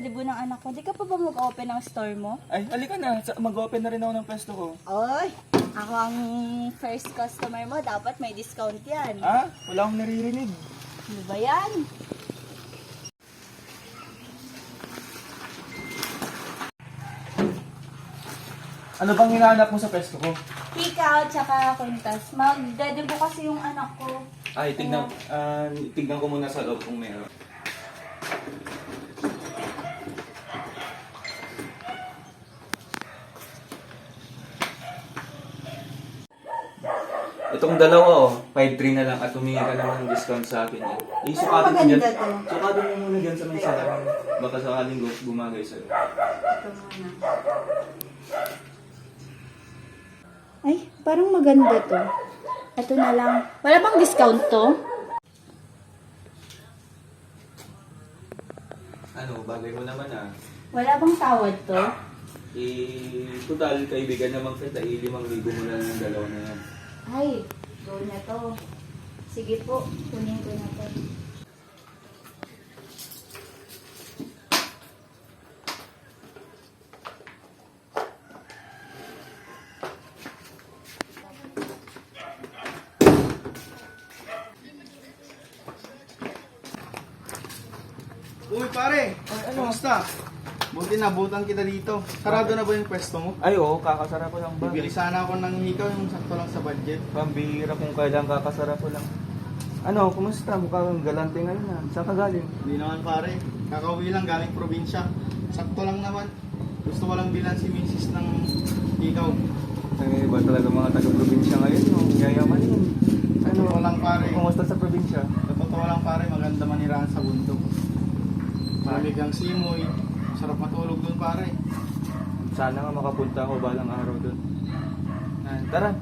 debut ng anak ko. Di ka pa ba mag-open ng store mo? Ay, halika na. Mag-open na rin ako ng pwesto ko. Oy, ako ang first customer mo. Dapat may discount yan. Ah, wala akong naririnig. Ano ba yan? Ano bang hinahanap mo sa pwesto ko? Ikaw, tsaka kwintas. Magdedebut kasi yung anak ko. Ay, tignan ko muna sa loob kung meron. Itong dalawa, 5-3 na lang at humingi ka naman ng discount sa akin. Sukatin mo dyan. Maganda to. Sukatin mo muna dyan sa may salamin. Baka sakaling bumagay sa'yo. Ito muna. Ay, parang maganda to. Ito na lang. Wala bang discount to? Ano, bagay mo naman ah. Wala bang tawad to? Total, kaibigan naman kita, 5,000 mo na lang ng dalawa na yan. Ay, go na to. Sige po, kunin ko na to. Uy pare, kamusta? Buti nabutan kita dito. Sarado na ba yung pwesto mo? Ay oo, kakasara ko lang ba? Bibili sana ako ng hikaw yung sakto lang sa budget. Pambihira kung kailan kakasara ko lang. Ano, kumusta? Mukhang galante ngayon na. Saan ka galing? Hindi naman pare, kakauwi lang galing probinsya. Sakto lang naman. Gusto ko lang bilan si Mrs. ng hikaw. Ay, ba talaga mga taga-probinsya ngayon, no? Yayaman yun. Ano, Totoo lang pare. kumusta sa probinsya? Sa totoo lang pare, maganda manirahan sa bundok. Malamig ang simoy. Sarap matulog dun pare. Sana nga makapunta ako balang araw doon. Tara,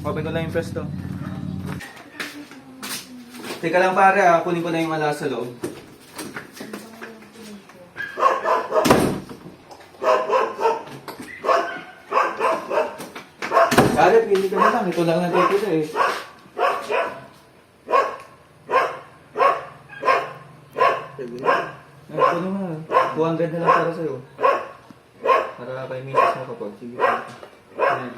open ko lang yung pwesto. Teka lang pare, kunin ko na yung alas sa loob. Pare, pili ka na lang. Ito lang natitira eh. Ay, ito naman. 200 na lang para sa'yo. Para kay misis mo kapag. Sige. Ayan.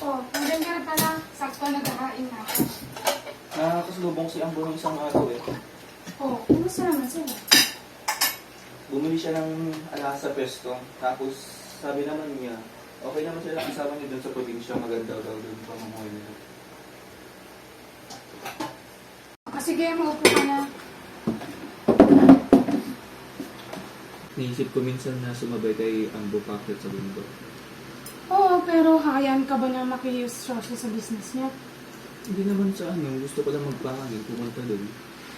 Oh, nandiyan ka na pala. Sakto nag-hain na ako. Nakakasalubong si Ambo ng isang araw eh. Oh, kumusta naman sila? Bumili siya ng alas sa pesto. Tapos sabi naman niya, okay naman sila kasama niya doon sa probinsya. Maganda daw doon pamumuhay nila. Sige, maupo ka na. Naisip ko minsan na sumabay kay Ambo Packet sa bundok. Oo, pero hayaan ka ba na makiyusosyo sa business niya? Hindi naman sa ano, gusto ko lang magpahangin, pumunta doon.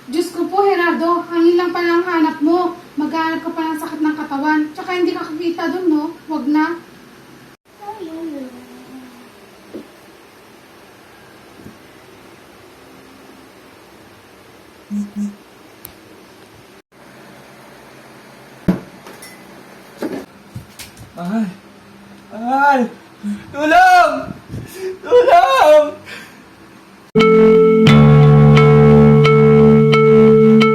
Diyos ko po, Gerardo, hangin lang pala ang hanap mo. Maghanap ka pa ng sakit ng katawan. Tsaka hindi ka kakita dun, no? Wag na. Ay! Ay! Tulong! Tulong!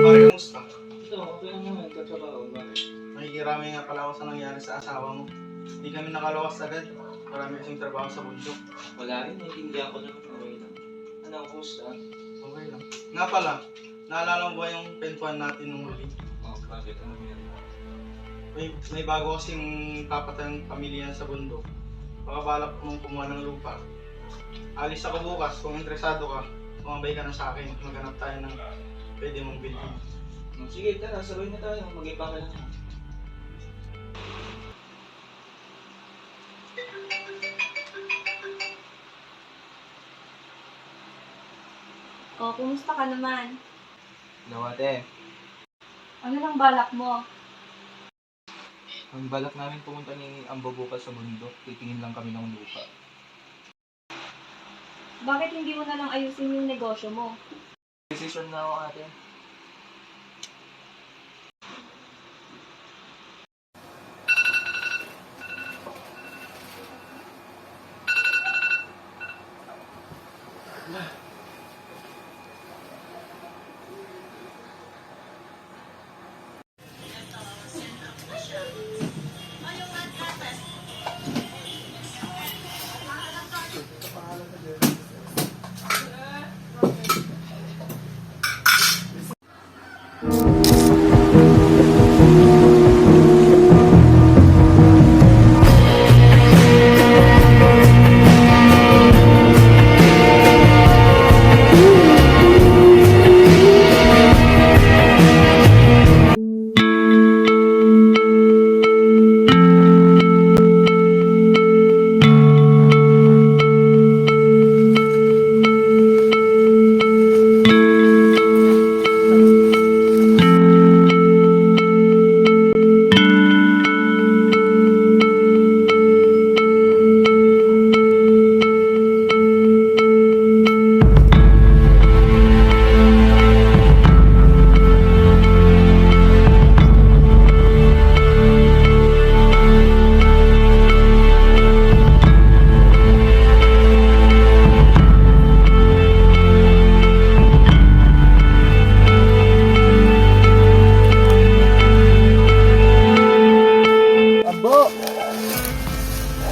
Pare, kamusta? Ito, okay lang naman. Katrabaho. Bakit? Nakikirami nga pala ako sa nangyari sa asawa mo. Hindi kami nakalawas agad. Marami kasing trabaho sa bundok. Wala rin, naiintindihan ko naman. Okay lang. Ano, kumusta? Okay lang. Nga pala, naalala mo ba yung pentuan natin nung huli? Oh, bakit? Ano yun? May bago kasing papatayang pamilya sa bundok. Baka balak mong kumuha ng lupa. Alis ako bukas, kung interesado ka, sumabay ka na sa akin. Maghanap tayo ng pwede mong bilhin. Sige, tara, sabay na tayo. Mag-iba ka lang. Oh, kumusta ka naman? Hello, ate. Ano lang balak mo? Ang balak namin pumunta ni Ambo bukas sa bundok. Titingin lang kami ng lupa. Bakit hindi mo na lang ayusin yung negosyo mo? Decision na ako, ate. Abo!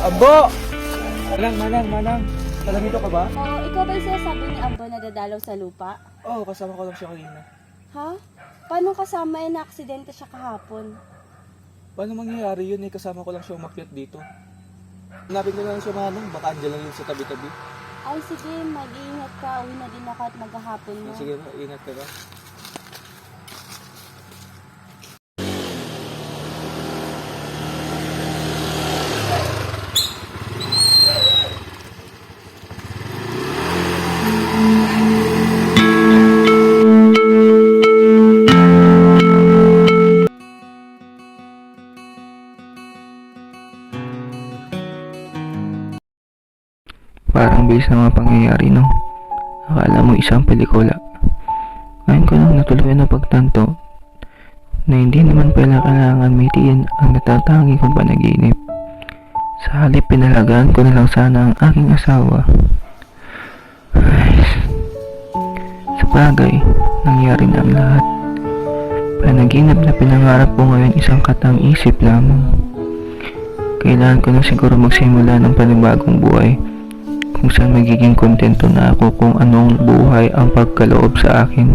Abo! Manang. Alam dito ka ba? Oo, ikaw ba yung sinasabi ni Ambo na dadalaw sa lupa? Oo, kasama ko lang siya kanina. Ha? Paano kasama na aksidente siya kahapon? Paano mangyayari yun eh? Kasama ko lang siya umakyat dito. Hanapin ko na lang siya manang. Baka andyan lang yun sa tabi-tabi. Ay sige, mag-iingat ka. Uwi na din ako at maghahapon mo. Sige ba, ingat ka ba? Parang bilis ng mga pangyayari, no? Akala mo isang pelikula. Ngayon ko lang natuloy na pagtanto na hindi naman pala kailangan may tiyan ang natatangi kong panaginip. Sa halip pinalagaan ko na lang sana ang aking asawa. Ay, sa bagay, nangyari na ang lahat. Panaginip na pinangarap ko ngayon isang katang isip lamang. Kailangan ko na siguro magsimula ng panibagong buhay kung saan magiging kontento na ako kung anong buhay ang pagkaloob sa akin.